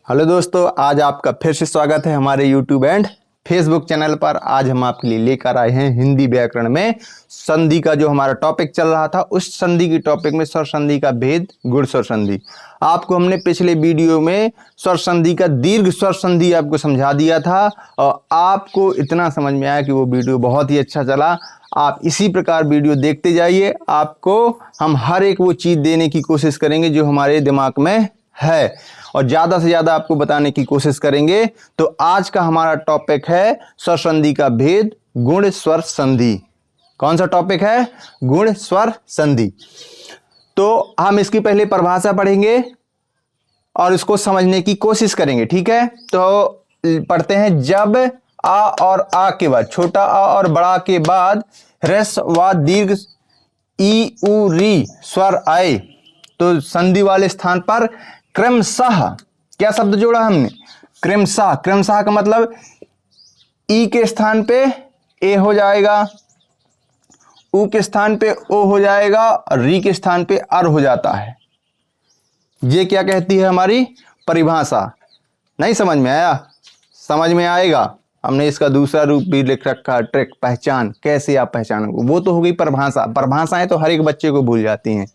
Hello दोस्तों, आज आपका फिर से स्वागत है हमारे यूट्यूब एंड फेसबुक चैनल पर। आज हम आपके लिए लेकर आए हैं हिंदी व्याकरण में संधि का जो हमारा टॉपिक चल रहा था, उस संधि की टॉपिक में स्वर संधि का भेद, गुण स्वर संधि। आपको हमने पिछले वीडियो में स्वर संधि का दीर्घ स्वर संधि आपको समझा दिया था और आपको इतना समझ में आया कि वो वीडियो बहुत ही अच्छा चला। आप इसी प्रकार वीडियो देखते जाइए, आपको हम हर एक वो चीज़ देने की कोशिश करेंगे जो हमारे दिमाग में है और ज़्यादा से ज़्यादा आपको बताने की कोशिश करेंगे। तो आज का हमारा टॉपिक है स्वर संधि का भेद, गुण स्वर संधि। कौन सा टॉपिक है? गुण स्वर संधि। तो हम इसकी पहले परिभाषा पढ़ेंगे और इसको समझने की कोशिश करेंगे, ठीक है? तो पढ़ते हैं। जब आ और आ के बाद, छोटा आ और बड़ा के बाद ह्रस्व व दीर्घ ई उ री स्वर आए तो संधि वाले स्थान पर क्रमशः, क्या शब्द जोड़ा हमने? क्रमशः। क्रमशः का मतलब ई के स्थान पे ए हो जाएगा, उ के स्थान पे ओ हो जाएगा और री के स्थान पे अर हो जाता है। ये क्या कहती है हमारी परिभाषा? नहीं समझ में आया? समझ में आएगा। हमने इसका दूसरा रूप भी लिख रखा, ट्रिक, पहचान। कैसे आप पहचानोगे? वो तो हो गई परिभाषा। परिभाषाएं तो हर एक बच्चे को भूल जाती हैं,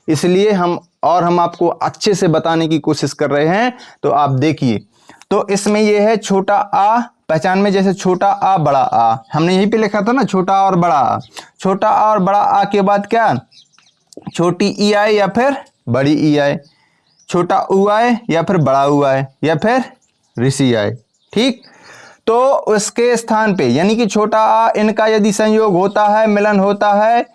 इसलिए हम आपको अच्छे से बताने की कोशिश कर रहे हैं। तो आप देखिए, तो इसमें ये है छोटा आ, पहचान में जैसे छोटा आ बड़ा आ, हमने यहीं पे लिखा था ना, छोटा आ और बड़ा आ। छोटा आ और बड़ा आ के बाद क्या? छोटी ई आए या फिर बड़ी ई आए, छोटा उ आए या फिर बड़ा उ आए या फिर ऋषि आए, ठीक? तो उसके स्थान पे यानी कि छोटा आ, इनका यदि संयोग होता है, मिलन होता है,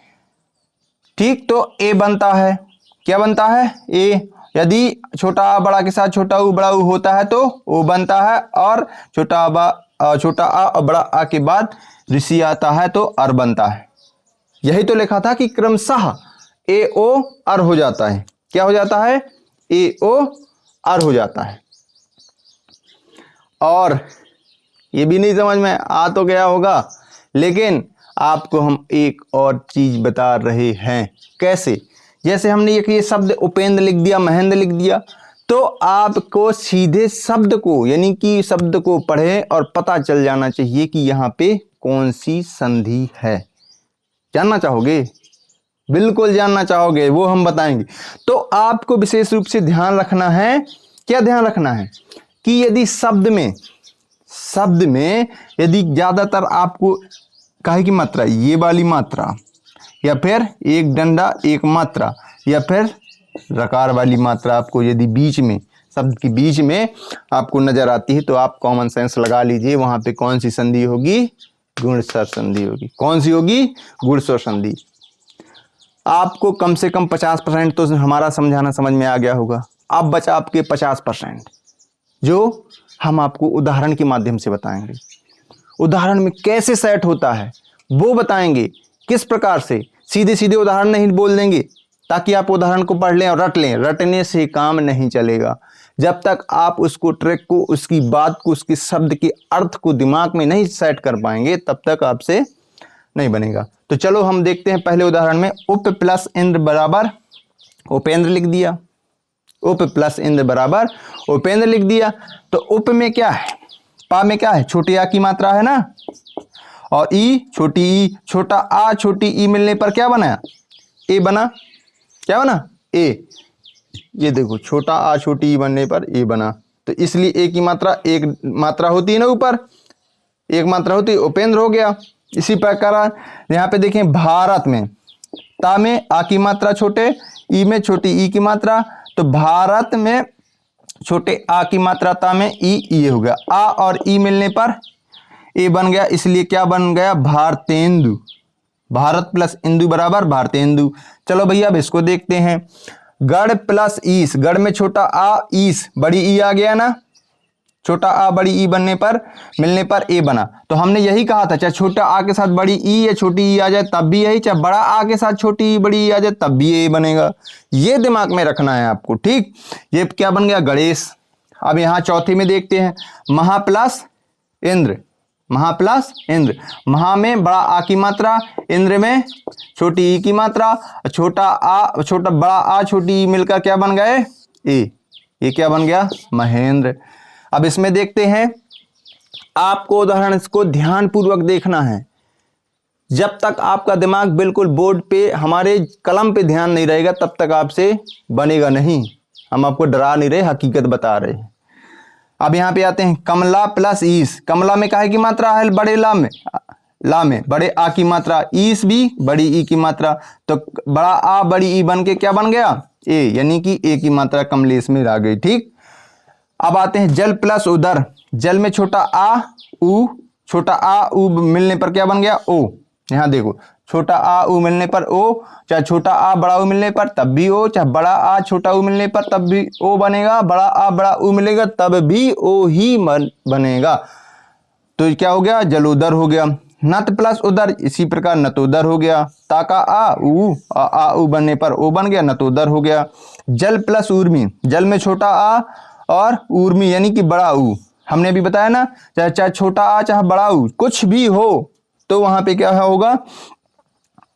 ठीक, तो ए बनता है। क्या बनता है? ए। यदि छोटा आ बड़ा के साथ छोटा उ बड़ा उ होता है तो ओ बनता है, और छोटा आ और बड़ा आ के बाद ऋषि आता है तो अर बनता है। यही तो लिखा था कि क्रमशः ए ओ अर हो जाता है। क्या हो जाता है? ए ओ अर हो जाता है। और ये भी नहीं समझ में आ तो गया होगा, लेकिन आपको हम एक और चीज बता रहे हैं। कैसे? जैसे हमने ये शब्द उपेंद्र लिख दिया, महेंद्र लिख दिया, तो आपको सीधे शब्द को यानी कि शब्द को पढ़ें और पता चल जाना चाहिए कि यहाँ पे कौन सी संधि है। जानना चाहोगे? बिल्कुल जानना चाहोगे, वो हम बताएंगे। तो आपको विशेष रूप से ध्यान रखना है। क्या ध्यान रखना है? कि यदि शब्द में यदि ज्यादातर आपको काहे की मात्रा, ये वाली मात्रा, या फिर एक डंडा एक मात्रा, या फिर रकार वाली मात्रा आपको यदि बीच में, शब्द के बीच में आपको नजर आती है, तो आप कॉमन सेंस लगा लीजिए, वहां पे कौन सी संधि होगी? गुण स्वर संधि होगी। कौन सी होगी? गुण स्वर संधि। आपको कम से कम 50% तो हमारा समझाना समझ में आ गया होगा। अब बचा आपके 50%, जो हम आपको उदाहरण के माध्यम से बताएंगे। उदाहरण में कैसे सेट होता है वो बताएंगे, किस प्रकार से। सीधे सीधे उदाहरण नहीं बोल देंगे ताकि आप उदाहरण को पढ़ लें और रट लें। रटने से काम नहीं चलेगा। जब तक आप उसको, ट्रिक को, उसकी बात को, उसके शब्द के अर्थ को दिमाग में नहीं सेट कर पाएंगे, तब तक आपसे नहीं बनेगा। तो चलो हम देखते हैं पहले उदाहरण में। उप प्लस इंद्र बराबर उपेंद्र लिख दिया। उप प्लस इंद्र बराबर उपेंद्र लिख दिया। तो उप में क्या है? पा में क्या है? छोटी आ की मात्रा है ना, और ई, छोटी ई, छोटा आ छोटी ई मिलने पर क्या बना? ए बना। क्या बना? ए। ये देखो, छोटा आ छोटी ई बनने पर ए बना। तो इसलिए ए की मात्रा, एक मात्रा होती है ना ऊपर, एक मात्रा होती है, उपेंद्र हो गया। इसी प्रकार यहाँ पे देखें, भारत में ता में आ की मात्रा छोटे, ई में छोटी ई की मात्रा, तो भारत में छोटे आ की मात्रा, ता में ई हो गया। आ और ई मिलने पर ए बन गया, इसलिए क्या बन गया? भारतेंदु। भारत प्लस इंदु बराबर भारतेंदु। चलो भैया अब इसको देखते हैं। गढ़ प्लस ईस, गढ़ में छोटा आ, ईस, बड़ी ई आ गया ना, छोटा आ बड़ी ई बनने पर, मिलने पर ए बना। तो हमने यही कहा था, चाहे छोटा आ के साथ बड़ी ई या छोटी ई आ जाए तब भी यही, चाहे बड़ा आ के साथ छोटी ई बड़ी ई आ जाए तब भी ए बनेगा। ये दिमाग में रखना है आपको, ठीक? ये क्या बन गया? गणेश। अब यहाँ चौथे में देखते हैं, महा प्लस इंद्र। महा प्लस इंद्र, महा में बड़ा आ की मात्रा, इंद्र में छोटी ई की मात्रा, छोटा बड़ा आ छोटी ई मिलकर क्या बन गए? ए। ये क्या बन गया? महेंद्र। अब इसमें देखते हैं, आपको उदाहरण इसको ध्यानपूर्वक देखना है। जब तक आपका दिमाग बिल्कुल बोर्ड पे, हमारे कलम पे ध्यान नहीं रहेगा, तब तक आपसे बनेगा नहीं। हम आपको डरा नहीं रहे, हकीकत बता रहे हैं। अब यहाँ पे आते हैं, कमला प्लस ईस। कमला में काहे की मात्रा है? बड़े ला में बड़े आ की मात्रा, ईस भी बड़ी ई की मात्रा, तो बड़ा आ बड़ी ई बन के क्या बन गया? ए, यानी कि ए की मात्रा कमलेश में आ गई। ठीक। अब आते हैं जल प्लस उदर। जल में छोटा आ ऊ मिलने पर क्या बन गया? ओ। यहाँ देखो, छोटा आ ऊ मिलने पर ओ, चाहे छोटा आ बड़ा ऊ मिलने पर तब भी ओ, चाहे बड़ा आ छोटा ऊ मिलने पर तब भी ओ बनेगा, बड़ा आ बड़ा ऊ मिलेगा तब भी ओ ही बनेगा। तो क्या हो गया? जलोदर हो गया। नत प्लस उदर, इसी प्रकार नतोदर हो गया। ताका आ ऊ बनने पर ओ बन गया, नतोदर हो गया। जल प्लस ऊर्मी। जल में छोटा आ और ऊर्मी यानी कि बड़ा ऊ, हमने भी बताया ना, चाहे छोटा आ चाहे बड़ा ऊ कुछ भी हो, तो वहां पे क्या होगा?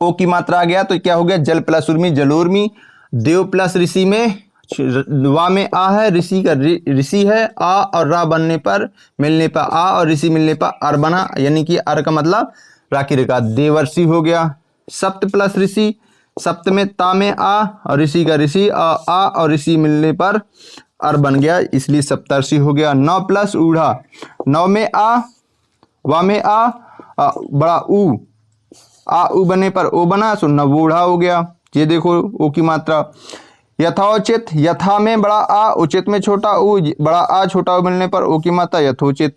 ओ की मात्रा आ गया, तो क्या हो गया? जल प्लस उर्मी, जलोर्मी। देव प्लस ऋषि में वा में आ है, ऋषि का ऋषि है, आ और रा बनने पर मिलने पर आ और ऋषि मिलने पर अर बना, यानी कि अर का मतलब राखी रेखा, देवर्षि हो गया। सप्त प्लस ऋषि, सप्त में ता में आ और ऋषि का ऋषि, आ और ऋषि मिलने पर अर बन गया, इसलिए सप्तर्षि हो गया। 9 प्लस ऊढ़ा। 9 में आ, वा में आ बड़ा ऊ, आ ऊ बनने पर ओ बना, सो नवूढ़ा हो गया। ये देखो ओ की मात्रा। यथोचित। यथा में बड़ा आ, उचित में छोटा ऊ, बड़ा आ छोटा ऊ मिलने पर ओ की मात्रा यथोचित।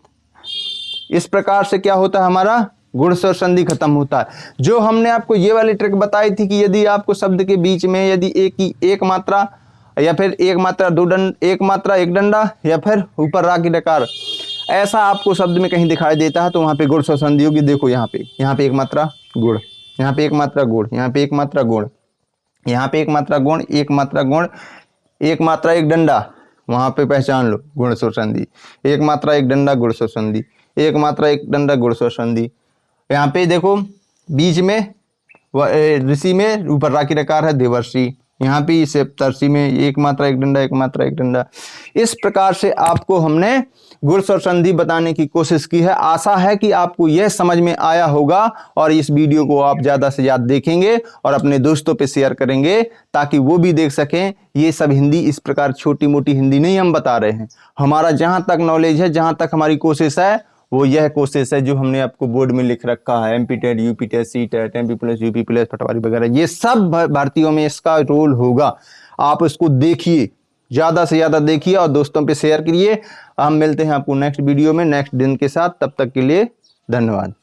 इस प्रकार से क्या होता है? हमारा गुण स्वर संधि खत्म होता है। जो हमने आपको ये वाली ट्रिक बताई थी कि यदि आपको शब्द के बीच में यदि एक मात्रा या फिर एक मात्रा दो दंड, एक मात्रा एक डंडा या फिर ऊपर रा की डकार, ऐसा आपको शब्द में कहीं दिखाई देता है, तो वहां पे गुण स्वर संधि होगी। देखो यहाँ पे एक मात्रा गुण, यहाँ पे एक मात्रा गुण, यहाँ पे एक मात्रा गुण, यहाँ पे एक मात्रा गुण, एक मात्रा गुण, एक मात्रा एक डंडा, वहां पे पहचान लो गुण स्वर संधि। एक मात्रा एक डंडा गुण स्वर संधि, एक मात्रा एक डंडा गुण स्वर संधि। यहाँ पे देखो बीच में ऋषि में ऊपर रा की रकार है, देवर्षि। यहाँ पे सप्तर्षि में एक मात्रा एक डंडा, एक मात्रा एक डंडा। इस प्रकार से आपको हमने गुण स्वर संधि बताने की कोशिश की है। आशा है कि आपको यह समझ में आया होगा और इस वीडियो को आप ज़्यादा से ज़्यादा देखेंगे और अपने दोस्तों पे शेयर करेंगे ताकि वो भी देख सकें। ये सब हिंदी इस प्रकार छोटी मोटी हिंदी नहीं हम बता रहे हैं। हमारा जहाँ तक नॉलेज है, जहाँ तक हमारी कोशिश है, वो यह कोशिश है जो हमने आपको बोर्ड में लिख रखा है। MP TET, UP TET, C TET, MP plus, UP plus, पटवारी वगैरह, ये सब भर्तियों में इसका रोल होगा। आप इसको देखिए, ज़्यादा से ज़्यादा देखिए और दोस्तों पे शेयर करिए। हम मिलते हैं आपको नेक्स्ट वीडियो में नेक्स्ट दिन के साथ। तब तक के लिए धन्यवाद।